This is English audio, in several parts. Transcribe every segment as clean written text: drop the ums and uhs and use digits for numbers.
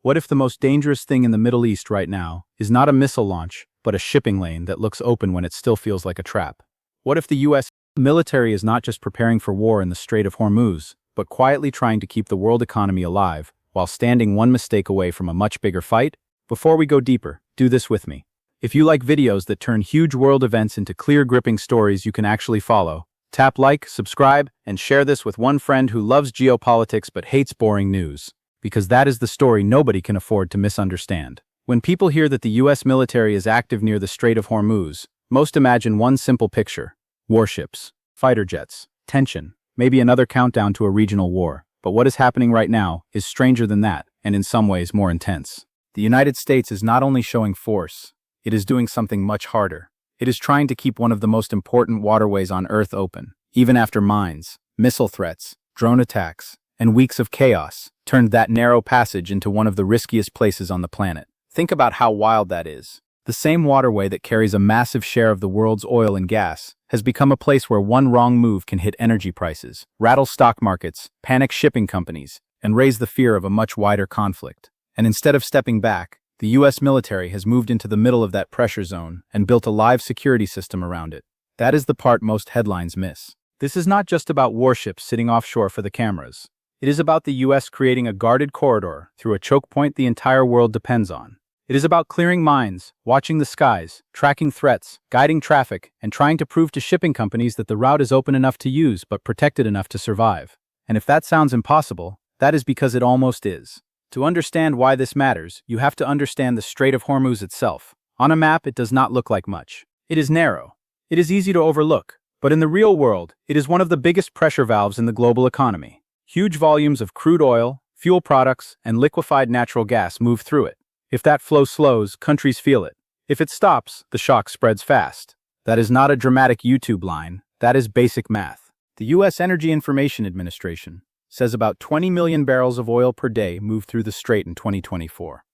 What if the most dangerous thing in the Middle East right now is not a missile launch, but a shipping lane that looks open when it still feels like a trap? What if the US military is not just preparing for war in the Strait of Hormuz, but quietly trying to keep the world economy alive, while standing one mistake away from a much bigger fight? Before we go deeper, do this with me. If you like videos that turn huge world events into clear, gripping stories you can actually follow, tap like, subscribe, and share this with one friend who loves geopolitics but hates boring news. Because that is the story nobody can afford to misunderstand. When people hear that the US military is active near the Strait of Hormuz, most imagine one simple picture: warships, fighter jets, tension, maybe another countdown to a regional war. But what is happening right now is stranger than that, and in some ways more intense. The United States is not only showing force, it is doing something much harder. It is trying to keep one of the most important waterways on Earth open, even after mines, missile threats, drone attacks, and weeks of chaos turned that narrow passage into one of the riskiest places on the planet. Think about how wild that is. The same waterway that carries a massive share of the world's oil and gas has become a place where one wrong move can hit energy prices, rattle stock markets, panic shipping companies, and raise the fear of a much wider conflict. And instead of stepping back, the US military has moved into the middle of that pressure zone and built a live security system around it. That is the part most headlines miss. This is not just about warships sitting offshore for the cameras. It is about the US creating a guarded corridor through a choke point the entire world depends on. It is about clearing mines, watching the skies, tracking threats, guiding traffic, and trying to prove to shipping companies that the route is open enough to use but protected enough to survive. And if that sounds impossible, that is because it almost is. To understand why this matters, you have to understand the Strait of Hormuz itself. On a map, it does not look like much. It is narrow. It is easy to overlook. But in the real world, it is one of the biggest pressure valves in the global economy. Huge volumes of crude oil, fuel products, and liquefied natural gas move through it. If that flow slows, countries feel it. If it stops, the shock spreads fast. That is not a dramatic YouTube line. That is basic math. The U.S. Energy Information Administration says about 20 million barrels of oil per day move through the strait in 2024.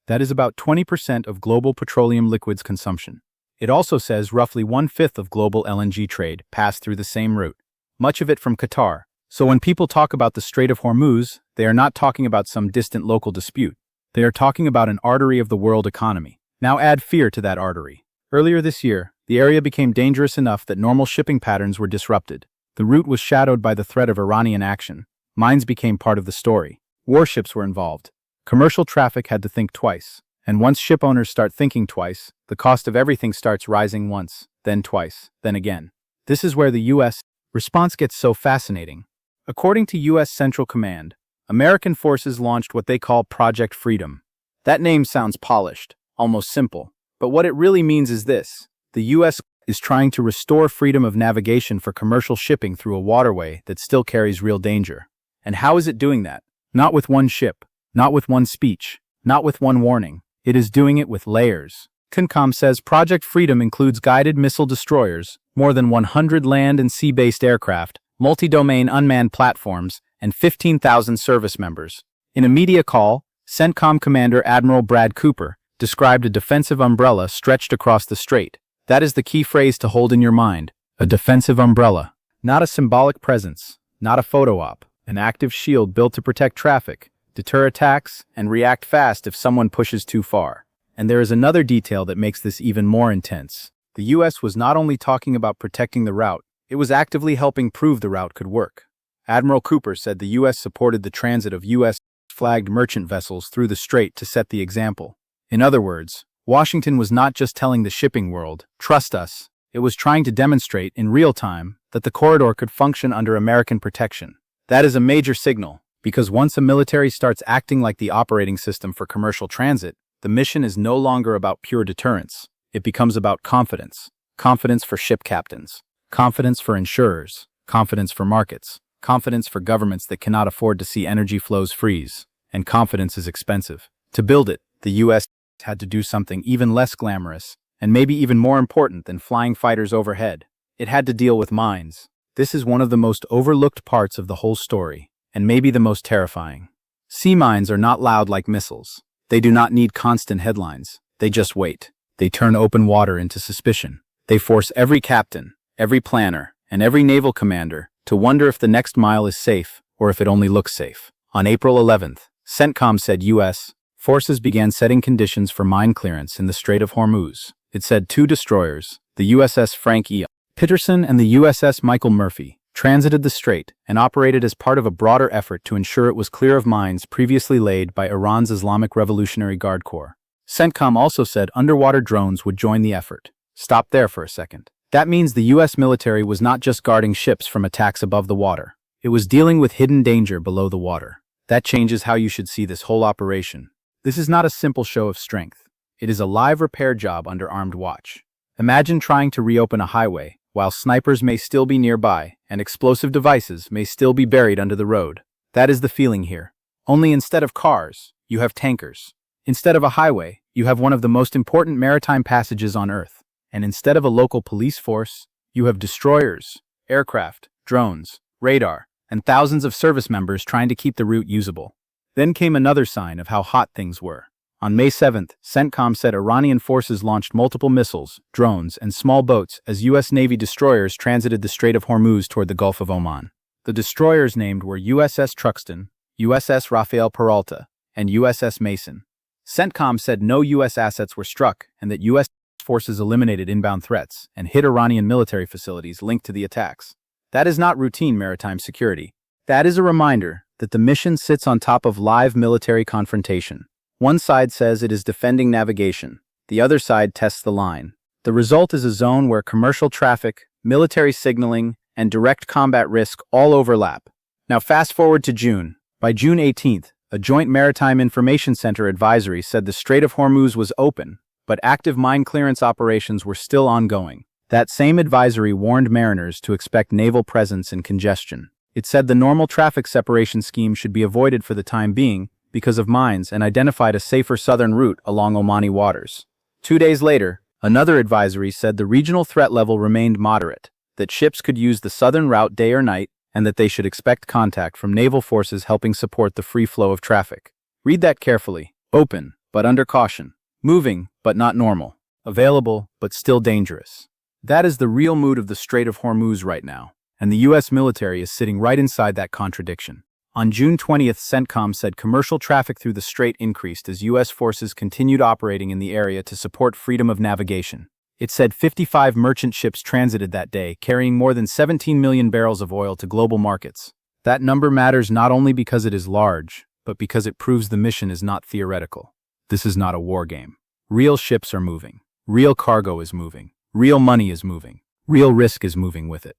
That is about 20% of global petroleum liquids consumption. It also says roughly 1/5 of global LNG trade passed through the same route, much of it from Qatar. So when people talk about the Strait of Hormuz, they are not talking about some distant local dispute. They are talking about an artery of the world economy. Now add fear to that artery. Earlier this year, the area became dangerous enough that normal shipping patterns were disrupted. The route was shadowed by the threat of Iranian action. Mines became part of the story. Warships were involved. Commercial traffic had to think twice. And once ship owners start thinking twice, the cost of everything starts rising once, then twice, then again. This is where the U.S. response gets so fascinating. According to U.S. Central Command, American forces launched what they call Project Freedom. That name sounds polished, almost simple. But what it really means is this: the U.S. is trying to restore freedom of navigation for commercial shipping through a waterway that still carries real danger. And how is it doing that? Not with one ship, not with one speech, not with one warning. It is doing it with layers. CENTCOM says Project Freedom includes guided missile destroyers, more than 100 land and sea-based aircraft, multi-domain unmanned platforms, and 15,000 service members. In a media call, CENTCOM Commander Admiral Brad Cooper described a defensive umbrella stretched across the strait. That is the key phrase to hold in your mind: a defensive umbrella. Not a symbolic presence, not a photo op, an active shield built to protect traffic, deter attacks, and react fast if someone pushes too far. And there is another detail that makes this even more intense. The U.S. was not only talking about protecting the route, it was actively helping prove the route could work. Admiral Cooper said the U.S. supported the transit of U.S.-flagged merchant vessels through the strait to set the example. In other words, Washington was not just telling the shipping world, "Trust us." It was trying to demonstrate in real time that the corridor could function under American protection. That is a major signal, because once a military starts acting like the operating system for commercial transit, the mission is no longer about pure deterrence. It becomes about confidence. Confidence for ship captains. Confidence for insurers. Confidence for markets. Confidence for governments that cannot afford to see energy flows freeze. And confidence is expensive. To build it, the U.S. had to do something even less glamorous, and maybe even more important than flying fighters overhead. It had to deal with mines. This is one of the most overlooked parts of the whole story, and maybe the most terrifying. Sea mines are not loud like missiles. They do not need constant headlines. They just wait. They turn open water into suspicion. They force every captain, every planner, and every naval commander to wonder if the next mile is safe or if it only looks safe. On April 11th, CENTCOM said U.S. forces began setting conditions for mine clearance in the Strait of Hormuz. It said 2 destroyers, the USS Frank E. Peterson and the USS Michael Murphy, transited the strait and operated as part of a broader effort to ensure it was clear of mines previously laid by Iran's Islamic Revolutionary Guard Corps. CENTCOM also said underwater drones would join the effort. Stop there for a second. That means the US military was not just guarding ships from attacks above the water. It was dealing with hidden danger below the water. That changes how you should see this whole operation. This is not a simple show of strength. It is a live repair job under armed watch. Imagine trying to reopen a highway while snipers may still be nearby and explosive devices may still be buried under the road. That is the feeling here. Only instead of cars, you have tankers. Instead of a highway, you have one of the most important maritime passages on Earth. And instead of a local police force, you have destroyers, aircraft, drones, radar, and thousands of service members trying to keep the route usable. Then came another sign of how hot things were. On May 7th, CENTCOM said Iranian forces launched multiple missiles, drones, and small boats as U.S. Navy destroyers transited the Strait of Hormuz toward the Gulf of Oman. The destroyers named were USS Truxtun, USS Rafael Peralta, and USS Mason. CENTCOM said no U.S. assets were struck and that U.S. forces eliminated inbound threats and hit Iranian military facilities linked to the attacks. That is not routine maritime security. That is a reminder that the mission sits on top of live military confrontation. One side says it is defending navigation. The other side tests the line. The result is a zone where commercial traffic, military signaling, and direct combat risk all overlap. Now fast forward to June. By June 18th, a Joint Maritime Information Center advisory said the Strait of Hormuz was open, but active mine clearance operations were still ongoing. That same advisory warned mariners to expect naval presence and congestion. It said the normal traffic separation scheme should be avoided for the time being because of mines and identified a safer southern route along Omani waters. 2 days later, another advisory said the regional threat level remained moderate, that ships could use the southern route day or night, and that they should expect contact from naval forces helping support the free flow of traffic. Read that carefully. Open, but under caution. Moving, but not normal. Available, but still dangerous. That is the real mood of the Strait of Hormuz right now, and the U.S. military is sitting right inside that contradiction. On June 20th, CENTCOM said commercial traffic through the strait increased as U.S. forces continued operating in the area to support freedom of navigation. It said 55 merchant ships transited that day, carrying more than 17 million barrels of oil to global markets. That number matters not only because it is large, but because it proves the mission is not theoretical. This is not a war game. Real ships are moving. Real cargo is moving. Real money is moving. Real risk is moving with it.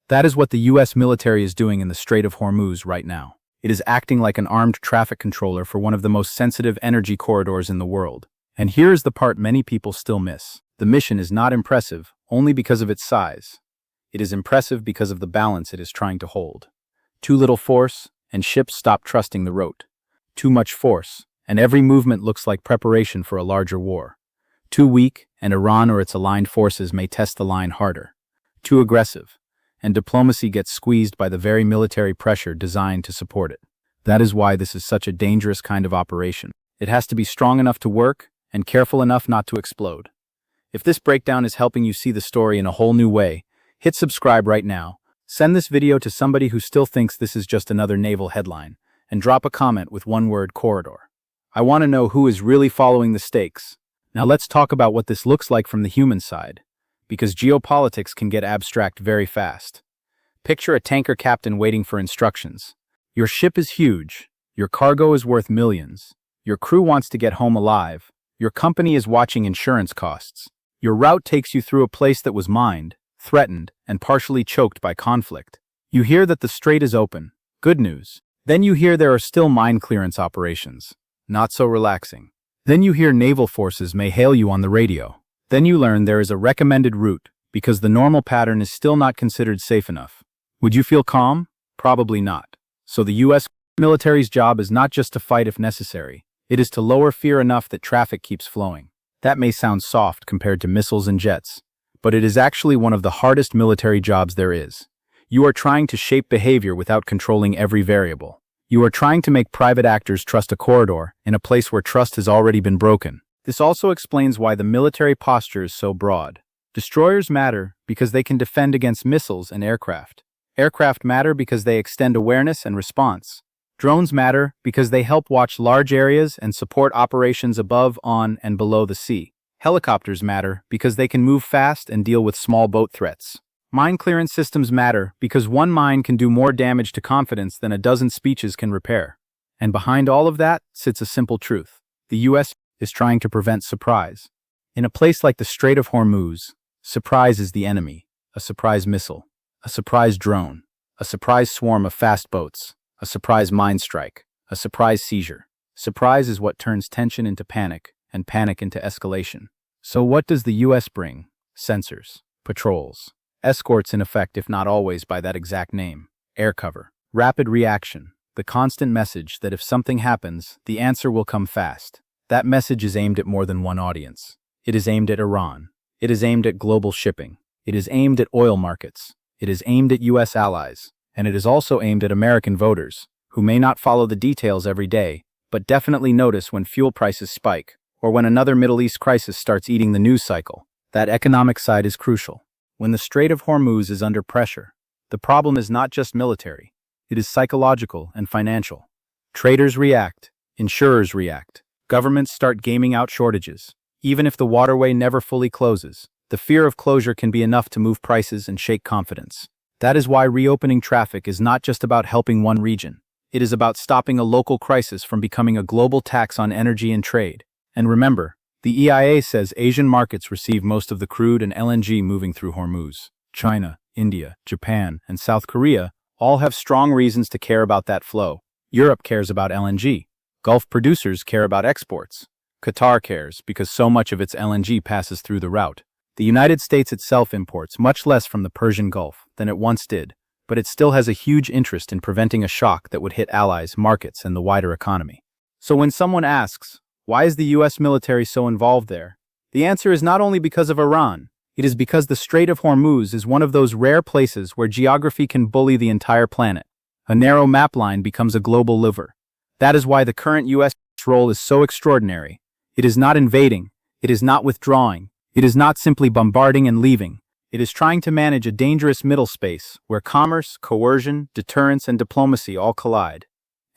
That is what the U.S. military is doing in the Strait of Hormuz right now. It is acting like an armed traffic controller for one of the most sensitive energy corridors in the world. And here is the part many people still miss. The mission is not impressive only because of its size. It is impressive because of the balance it is trying to hold. Too little force, and ships stop trusting the route. Too much force, and every movement looks like preparation for a larger war. Too weak, and Iran or its aligned forces may test the line harder. Too aggressive, and diplomacy gets squeezed by the very military pressure designed to support it. That is why this is such a dangerous kind of operation. It has to be strong enough to work and careful enough not to explode. If this breakdown is helping you see the story in a whole new way, hit subscribe right now, send this video to somebody who still thinks this is just another naval headline, and drop a comment with one word corridor. I want to know who is really following the stakes. Now let's talk about what this looks like from the human side, because geopolitics can get abstract very fast. Picture a tanker captain waiting for instructions. Your ship is huge, your cargo is worth millions, your crew wants to get home alive, your company is watching insurance costs. Your route takes you through a place that was mined, threatened, and partially choked by conflict. You hear that the strait is open. Good news. Then you hear there are still mine clearance operations. Not so relaxing. Then you hear naval forces may hail you on the radio. Then you learn there is a recommended route, because the normal pattern is still not considered safe enough. Would you feel calm? Probably not. So the U.S. military's job is not just to fight if necessary. It is to lower fear enough that traffic keeps flowing. That may sound soft compared to missiles and jets, but it is actually one of the hardest military jobs there is. You are trying to shape behavior without controlling every variable. You are trying to make private actors trust a corridor in a place where trust has already been broken. This also explains why the military posture is so broad. Destroyers matter because they can defend against missiles and aircraft. Aircraft matter because they extend awareness and response. Drones matter because they help watch large areas and support operations above, on, and below the sea. Helicopters matter because they can move fast and deal with small boat threats. Mine clearance systems matter because one mine can do more damage to confidence than a dozen speeches can repair. And behind all of that sits a simple truth. The US is trying to prevent surprise. In a place like the Strait of Hormuz, surprise is the enemy. A surprise missile, a surprise drone, a surprise swarm of fast boats, a surprise mine strike, a surprise seizure. Surprise is what turns tension into panic, and panic into escalation. So what does the US bring? Sensors, patrols, escorts in effect if not always by that exact name, air cover, rapid reaction, the constant message that if something happens, the answer will come fast. That message is aimed at more than one audience. It is aimed at Iran. It is aimed at global shipping. It is aimed at oil markets. It is aimed at US allies. And it is also aimed at American voters, who may not follow the details every day, but definitely notice when fuel prices spike, or when another Middle East crisis starts eating the news cycle. That economic side is crucial. When the Strait of Hormuz is under pressure, the problem is not just military. It is psychological and financial. Traders react. Insurers react. Governments start gaming out shortages. Even if the waterway never fully closes, the fear of closure can be enough to move prices and shake confidence. That is why reopening traffic is not just about helping one region. It is about stopping a local crisis from becoming a global tax on energy and trade. And remember, the EIA says Asian markets receive most of the crude and LNG moving through Hormuz. China, India, Japan, and South Korea all have strong reasons to care about that flow. Europe cares about LNG. Gulf producers care about exports. Qatar cares because so much of its LNG passes through the route. The United States itself imports much less from the Persian Gulf than it once did, but it still has a huge interest in preventing a shock that would hit allies, markets, and the wider economy. So when someone asks, why is the US military so involved there? The answer is not only because of Iran. It is because the Strait of Hormuz is one of those rare places where geography can bully the entire planet. A narrow map line becomes a global lever. That is why the current US role is so extraordinary. It is not invading. It is not withdrawing. It is not simply bombarding and leaving. It is trying to manage a dangerous middle space where commerce, coercion, deterrence, and diplomacy all collide.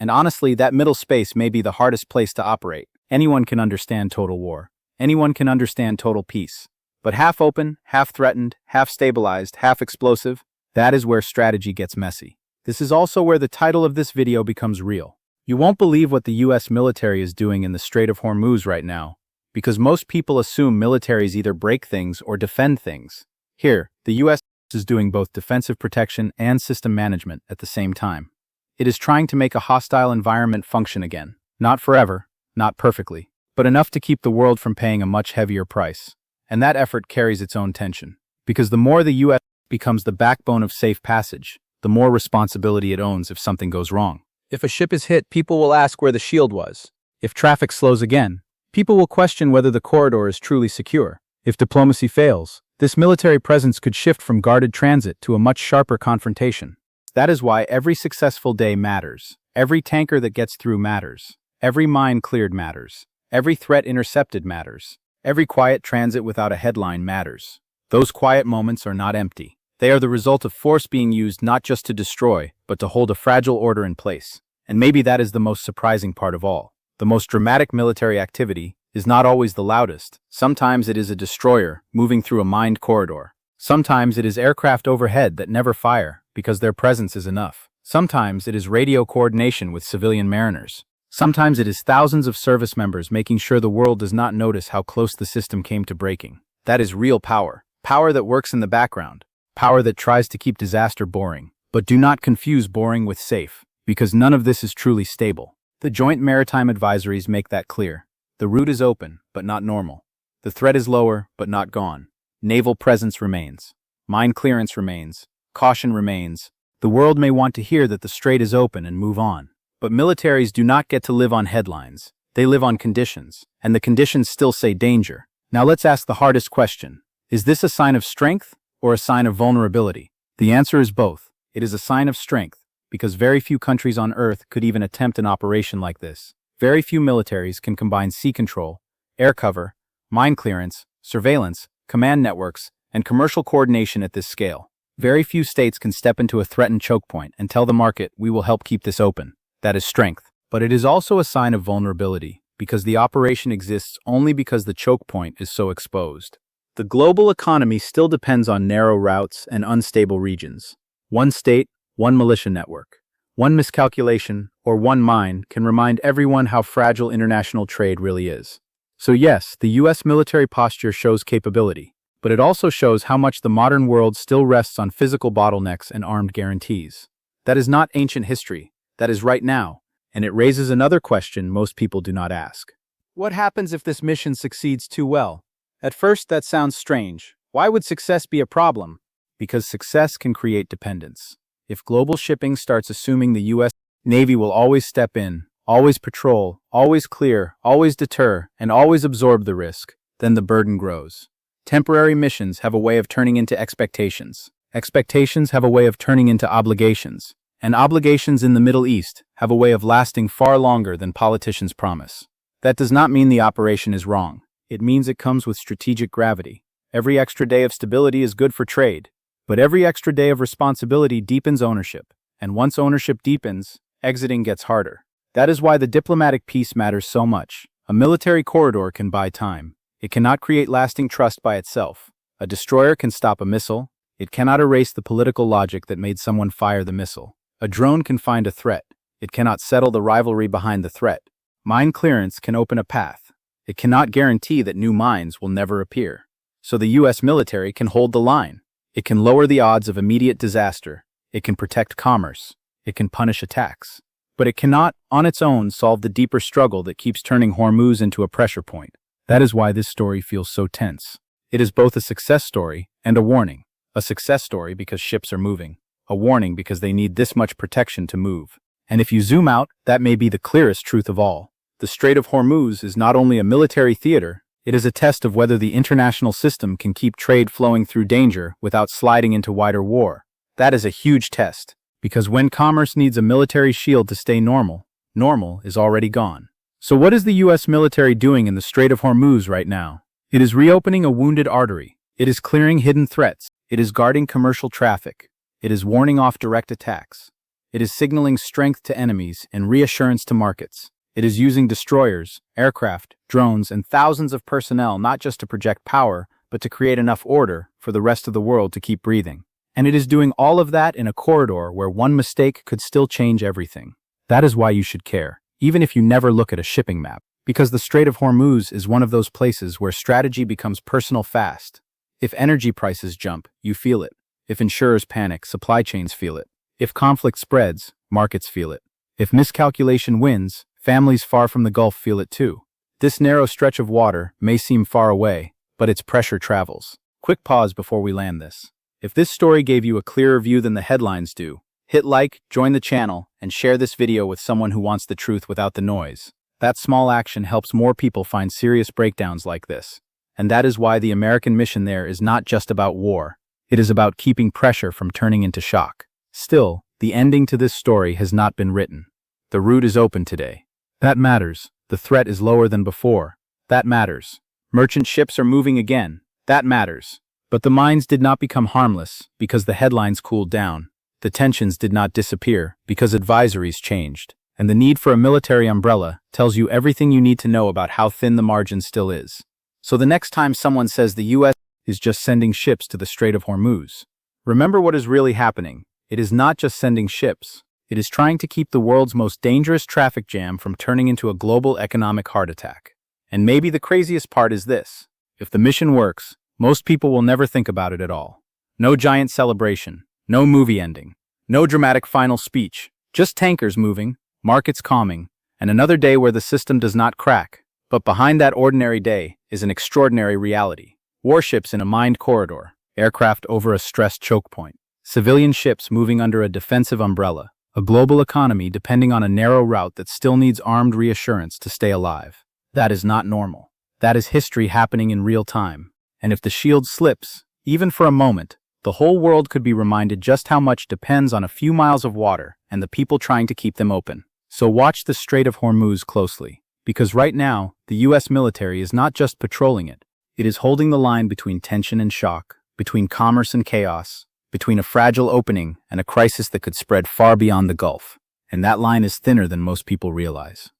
And honestly, that middle space may be the hardest place to operate. Anyone can understand total war. Anyone can understand total peace. But half open, half threatened, half stabilized, half explosive, that is where strategy gets messy. This is also where the title of this video becomes real. You won't believe what the US military is doing in the Strait of Hormuz right now, because most people assume militaries either break things or defend things. Here, the US is doing both defensive protection and system management at the same time. It is trying to make a hostile environment function again. Not forever, not perfectly, but enough to keep the world from paying a much heavier price. And that effort carries its own tension, because the more the US becomes the backbone of safe passage, the more responsibility it owns if something goes wrong. If a ship is hit, people will ask where the shield was. If traffic slows again, people will question whether the corridor is truly secure. If diplomacy fails, this military presence could shift from guarded transit to a much sharper confrontation. That is why every successful day matters. Every tanker that gets through matters. Every mine cleared matters. Every threat intercepted matters. Every quiet transit without a headline matters. Those quiet moments are not empty. They are the result of force being used not just to destroy, but to hold a fragile order in place. And maybe that is the most surprising part of all. The most dramatic military activity is not always the loudest. Sometimes it is a destroyer moving through a mined corridor. Sometimes it is aircraft overhead that never fire because their presence is enough. Sometimes it is radio coordination with civilian mariners. Sometimes it is thousands of service members making sure the world does not notice how close the system came to breaking. That is real power. Power that works in the background. Power that tries to keep disaster boring. But do not confuse boring with safe, because none of this is truly stable. The Joint Maritime Advisories make that clear. The route is open, but not normal. The threat is lower, but not gone. Naval presence remains. Mine clearance remains. Caution remains. The world may want to hear that the strait is open and move on. But militaries do not get to live on headlines. They live on conditions, and the conditions still say danger. Now let's ask the hardest question. Is this a sign of strength or a sign of vulnerability? The answer is both. It is a sign of strength, because very few countries on Earth could even attempt an operation like this. Very few militaries can combine sea control, air cover, mine clearance, surveillance, command networks, and commercial coordination at this scale. Very few states can step into a threatened choke point and tell the market, we will help keep this open. That is strength. But it is also a sign of vulnerability, because the operation exists only because the choke point is so exposed. The global economy still depends on narrow routes and unstable regions. One state, one militia network, one miscalculation, or one mine can remind everyone how fragile international trade really is. So yes, the US military posture shows capability, but it also shows how much the modern world still rests on physical bottlenecks and armed guarantees. That is not ancient history, that is right now, and it raises another question most people do not ask. What happens if this mission succeeds too well? At first, that sounds strange. Why would success be a problem? Because success can create dependence. If global shipping starts assuming the US Navy will always step in, always patrol, always clear, always deter, and always absorb the risk, then the burden grows. Temporary missions have a way of turning into expectations. Expectations have a way of turning into obligations. And obligations in the Middle East have a way of lasting far longer than politicians promise. That does not mean the operation is wrong. It means it comes with strategic gravity. Every extra day of stability is good for trade, but every extra day of responsibility deepens ownership. And once ownership deepens, exiting gets harder. That is why the diplomatic peace matters so much. A military corridor can buy time. It cannot create lasting trust by itself. A destroyer can stop a missile. It cannot erase the political logic that made someone fire the missile. A drone can find a threat. It cannot settle the rivalry behind the threat. Mine clearance can open a path. It cannot guarantee that new mines will never appear. So the US military can hold the line. It can lower the odds of immediate disaster. It can protect commerce. It can punish attacks. But it cannot, on its own, solve the deeper struggle that keeps turning Hormuz into a pressure point. That is why this story feels so tense. It is both a success story and a warning. A success story because ships are moving. A warning because they need this much protection to move. And if you zoom out, that may be the clearest truth of all. The Strait of Hormuz is not only a military theater, it is a test of whether the international system can keep trade flowing through danger without sliding into wider war. That is a huge test, because when commerce needs a military shield to stay normal, normal is already gone. So what is the US military doing in the Strait of Hormuz right now? It is reopening a wounded artery. It is clearing hidden threats. It is guarding commercial traffic. It is warning off direct attacks. It is signaling strength to enemies and reassurance to markets. It is using destroyers, aircraft, drones, and thousands of personnel not just to project power, but to create enough order for the rest of the world to keep breathing. And it is doing all of that in a corridor where one mistake could still change everything. That is why you should care, even if you never look at a shipping map. Because the Strait of Hormuz is one of those places where strategy becomes personal fast. If energy prices jump, you feel it. If insurers panic, supply chains feel it. If conflict spreads, markets feel it. If miscalculation wins, families far from the Gulf feel it too. This narrow stretch of water may seem far away, but its pressure travels. Quick pause before we land this. If this story gave you a clearer view than the headlines do, hit like, join the channel, and share this video with someone who wants the truth without the noise. That small action helps more people find serious breakdowns like this. And that is why the American mission there is not just about war. It is about keeping pressure from turning into shock. Still, the ending to this story has not been written. The route is open today. That matters. The threat is lower than before. That matters. Merchant ships are moving again. That matters. But the mines did not become harmless because the headlines cooled down. The tensions did not disappear because advisories changed. And the need for a military umbrella tells you everything you need to know about how thin the margin still is. So the next time someone says the US is just sending ships to the Strait of Hormuz, remember what is really happening. It is not just sending ships. It is trying to keep the world's most dangerous traffic jam from turning into a global economic heart attack. And maybe the craziest part is this. If the mission works, most people will never think about it at all. No giant celebration, no movie ending, no dramatic final speech, just tankers moving, markets calming, and another day where the system does not crack. But behind that ordinary day is an extraordinary reality. Warships in a mined corridor, aircraft over a stressed choke point, civilian ships moving under a defensive umbrella, a global economy depending on a narrow route that still needs armed reassurance to stay alive. That is not normal. That is history happening in real time. And if the shield slips, even for a moment, the whole world could be reminded just how much depends on a few miles of water and the people trying to keep them open. So watch the Strait of Hormuz closely, because right now, the US military is not just patrolling it. It is holding the line between tension and shock, between commerce and chaos, between a fragile opening and a crisis that could spread far beyond the Gulf. And that line is thinner than most people realize.